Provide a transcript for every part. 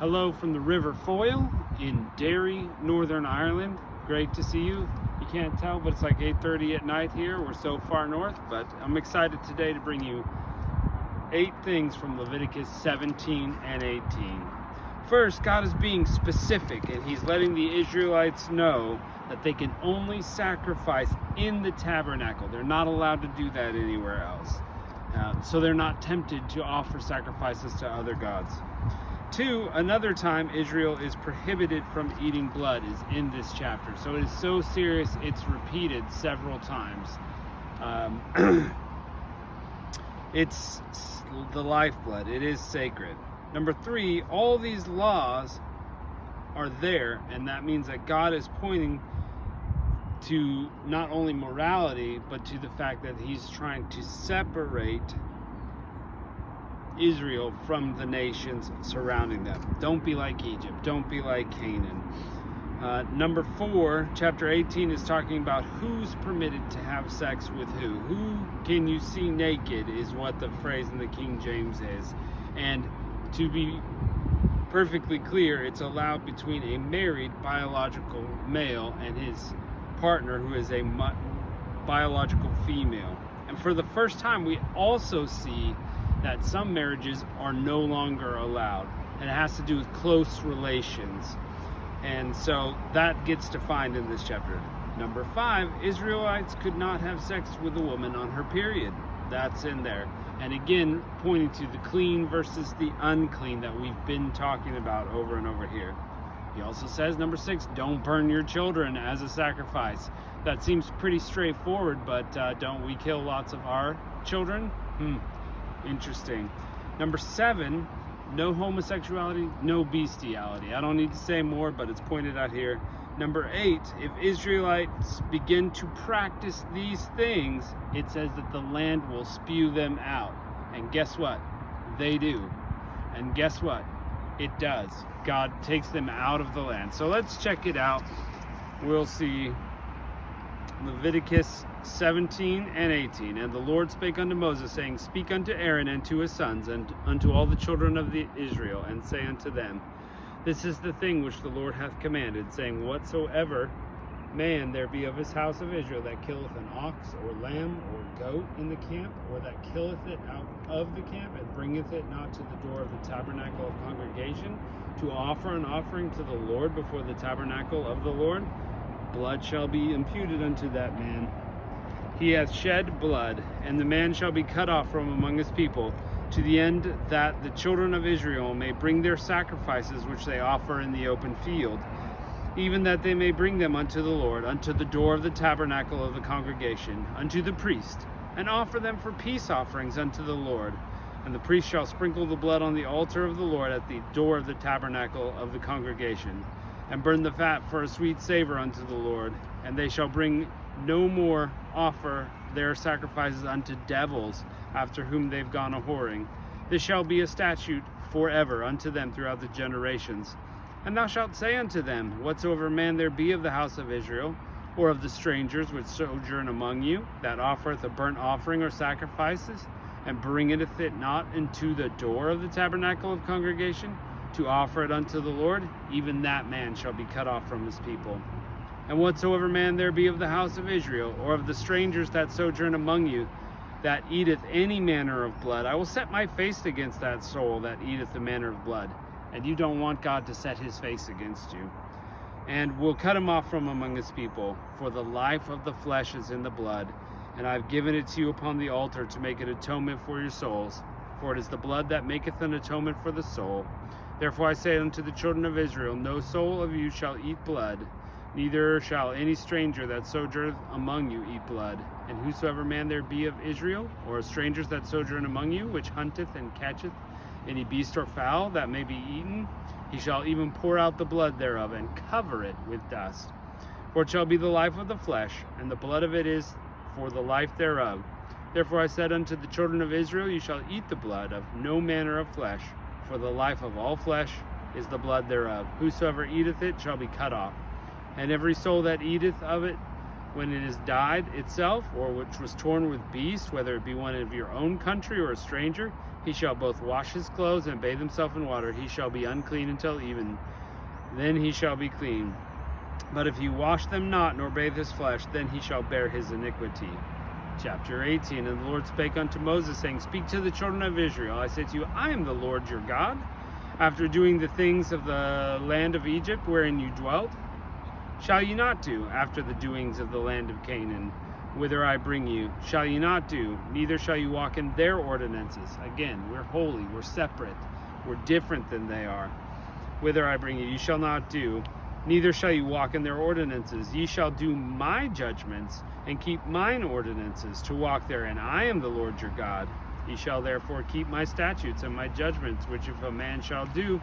Hello from the River Foyle in Derry, Northern Ireland. Great to see you. You can't tell, but it's like 8:30 at night here. We're so far north, but I'm excited today to bring you 8 things from Leviticus 17 and 18. First, God is being specific, and He's letting the Israelites know that they can only sacrifice in the tabernacle. They're not allowed to do that anywhere else. So they're not tempted to offer sacrifices to other gods. 2, another time Israel is prohibited from eating blood is in this chapter. So it is so serious, it's repeated several times. It's the lifeblood. It is sacred. Number 3, all these laws are there, and that means that God is pointing to not only morality, but to the fact that He's trying to separate Israel from the nations surrounding them. Don't be like Egypt. Don't be like Canaan. Number 4, chapter 18 is talking about who's permitted to have sex with who. Who can you see naked is what the phrase in the King James is. And to be perfectly clear, it's allowed between a married biological male and his partner who is a biological female. And for the first time, we also see that some marriages are no longer allowed, and it has to do with close relations. And so that gets defined in this chapter. Number 5, Israelites could not have sex with a woman on her period. That's in there. And again, pointing to the clean versus the unclean that we've been talking about over and over here. He also says, number 6, don't burn your children as a sacrifice. That seems pretty straightforward, but don't we kill lots of our children? Interesting. Number 7, no homosexuality, no bestiality. I don't need to say more, but it's pointed out here. Number 8, if Israelites begin to practice these things, it says that the land will spew them out. And guess what? They do. And guess what? It does. God takes them out of the land. So let's check it out. We'll see Leviticus 17 and 18. And the Lord spake unto Moses, saying, Speak unto Aaron and to his sons, and unto all the children of Israel, and say unto them, This is the thing which the Lord hath commanded, saying, Whatsoever man there be of his house of Israel that killeth an ox or lamb or goat in the camp, or that killeth it out of the camp, and bringeth it not to the door of the tabernacle of congregation, to offer an offering to the Lord before the tabernacle of the Lord, blood shall be imputed unto that man. He hath shed blood, and the man shall be cut off from among his people, to the end that the children of Israel may bring their sacrifices which they offer in the open field, even that they may bring them unto the Lord, unto the door of the tabernacle of the congregation, unto the priest, and offer them for peace offerings unto the Lord. And the priest shall sprinkle the blood on the altar of the Lord at the door of the tabernacle of the congregation, and burn the fat for a sweet savor unto the Lord. And they shall bring no more offer their sacrifices unto devils, after whom they've gone a whoring. This shall be a statute forever unto them throughout the generations. And thou shalt say unto them, Whatsoever man there be of the house of Israel, or of the strangers which sojourn among you, that offereth a burnt offering or sacrifices, and bringeth it not into the door of the tabernacle of congregation, to offer it unto the Lord, even that man shall be cut off from his people. And whatsoever man there be of the house of Israel, or of the strangers that sojourn among you, that eateth any manner of blood, I will set my face against that soul that eateth the manner of blood. And you don't want God to set his face against you. And will cut him off from among his people, for the life of the flesh is in the blood, and I have given it to you upon the altar to make an atonement for your souls, for it is the blood that maketh an atonement for the soul. Therefore I say unto the children of Israel, No soul of you shall eat blood, neither shall any stranger that sojourneth among you eat blood. And whosoever man there be of Israel, or of strangers that sojourn among you, which hunteth and catcheth any beast or fowl that may be eaten, he shall even pour out the blood thereof, and cover it with dust. For it shall be the life of the flesh, and the blood of it is for the life thereof. Therefore I said unto the children of Israel, You shall eat the blood of no manner of flesh, for the life of all flesh is the blood thereof. Whosoever eateth it shall be cut off. And every soul that eateth of it, when it is died itself, or which was torn with beast, whether it be one of your own country or a stranger, he shall both wash his clothes and bathe himself in water. He shall be unclean until even. Then he shall be clean. But if he wash them not, nor bathe his flesh, then he shall bear his iniquity. Chapter 18. And the Lord spake unto Moses, saying, Speak to the children of Israel. I say to you, I am the Lord your God. After doing the things of the land of Egypt, wherein you dwelt, shall ye not do? After the doings of the land of Canaan, whither I bring you, shall ye not do? Neither shall you walk in their ordinances. Again, we're holy, we're separate, we're different than they are. Whither I bring you, you shall not do. Neither shall you walk in their ordinances. Ye shall do my judgments, and keep mine ordinances, to walk therein. I am the Lord your God. Ye shall therefore keep my statutes and my judgments, which if a man shall do,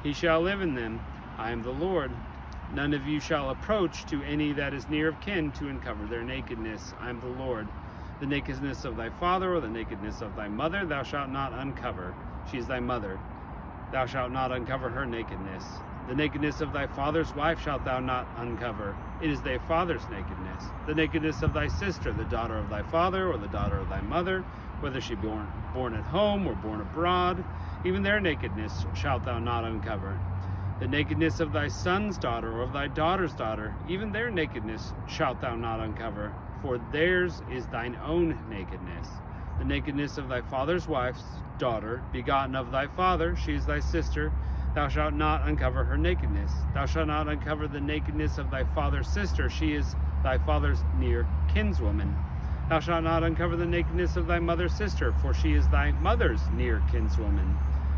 he shall live in them. I am the Lord. None of you shall approach to any that is near of kin to uncover their nakedness. I am the Lord. The nakedness of thy father or the nakedness of thy mother thou shalt not uncover. She is thy mother. Thou shalt not uncover her nakedness. The nakedness of thy father's wife shalt thou not uncover. It is thy father's nakedness. The nakedness of thy sister, the daughter of thy father or the daughter of thy mother, whether she be born at home or born abroad, even their nakedness shalt thou not uncover. The nakedness of thy son's daughter or of thy daughter's daughter, even their nakedness shalt thou not uncover, for theirs is thine own nakedness. The nakedness of thy father's wife's daughter, begotten of thy father, she is thy sister, thou shalt not uncover her nakedness. Thou shalt not uncover the nakedness of thy father's sister, she is thy father's near kinswoman. Thou shalt not uncover the nakedness of thy mother's sister, for she is thy mother's near kinswoman.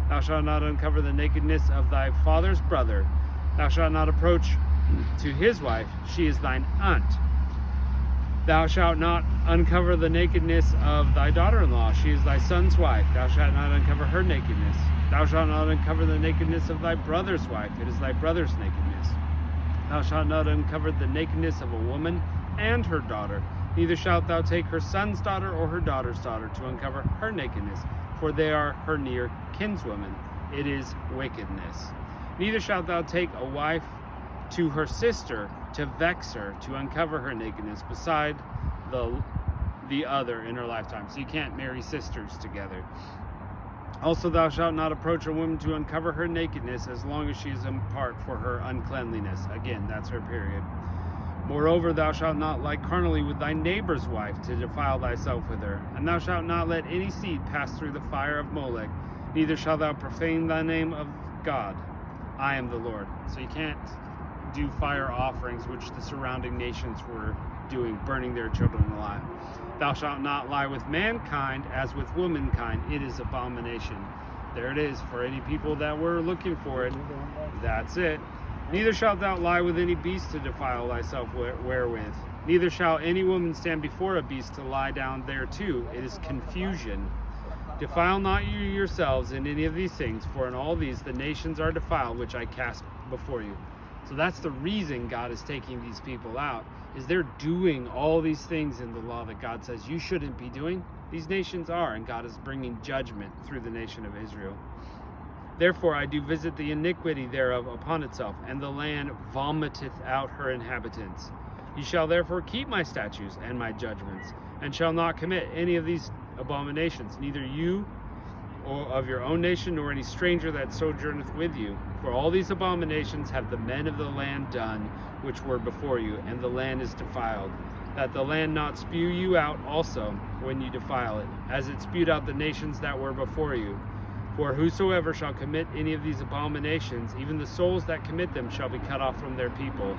Thou shalt not uncover the nakedness of thy father's brother. Thou shalt not approach to his wife, she is thine aunt. Thou shalt not uncover the nakedness of thy daughter-in-law, she is thy son's wife. Thou shalt not uncover her nakedness. Thou shalt not uncover the nakedness of thy brother's wife, it is thy brother's nakedness. Thou shalt not uncover the nakedness of a woman and her daughter. Neither shalt thou take her son's daughter or her daughter's daughter to uncover her nakedness, for they are her near kinswomen. It is wickedness. Neither shalt thou take a wife to her sister to vex her, to uncover her nakedness, beside the other in her lifetime. So you can't marry sisters together. Also thou shalt not approach a woman to uncover her nakedness, as long as she is apart for her uncleanliness. Again, that's her period. Moreover, thou shalt not lie carnally with thy neighbor's wife, to defile thyself with her. And thou shalt not let any seed pass through the fire of Molech, neither shalt thou profane the name of God. I am the Lord. So you can't do fire offerings, which the surrounding nations were doing, burning their children alive. Thou shalt not lie with mankind as with womankind. It is abomination. There it is, for any people that were looking for it. That's it. Neither shalt thou lie with any beast to defile thyself wherewith. Neither shall any woman stand before a beast to lie down thereto. It is confusion. Defile not you yourselves in any of these things, for in all these the nations are defiled, which I cast before you. So that's the reason God is taking these people out, is they're doing all these things in the law that God says you shouldn't be doing. These nations are, and God is bringing judgment through the nation of Israel. Therefore I do visit the iniquity thereof upon itself, and the land vomiteth out her inhabitants. Ye shall therefore keep my statutes and my judgments, and shall not commit any of these abominations, neither you or of your own nation, nor any stranger that sojourneth with you. For all these abominations have the men of the land done, which were before you, and the land is defiled, that the land not spew you out also when you defile it, as it spewed out the nations that were before you. For whosoever shall commit any of these abominations, even the souls that commit them shall be cut off from their people.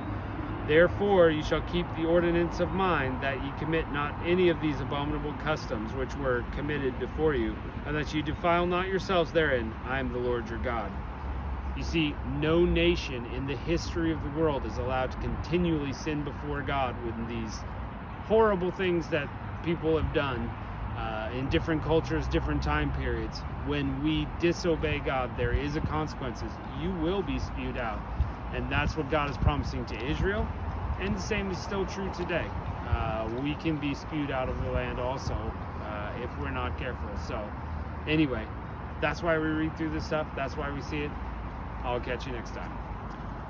Therefore ye shall keep the ordinance of mine, that ye commit not any of these abominable customs which were committed before you, and that ye defile not yourselves therein. I am the Lord your God. You see, no nation in the history of the world is allowed to continually sin before God with these horrible things that people have done in different cultures, different time periods. When we disobey God, there is a consequences. You will be spewed out. And that's what God is promising to Israel. And the same is still true today. We can be spewed out of the land also if we're not careful. So anyway, that's why we read through this stuff. That's why we see it. I'll catch you next time.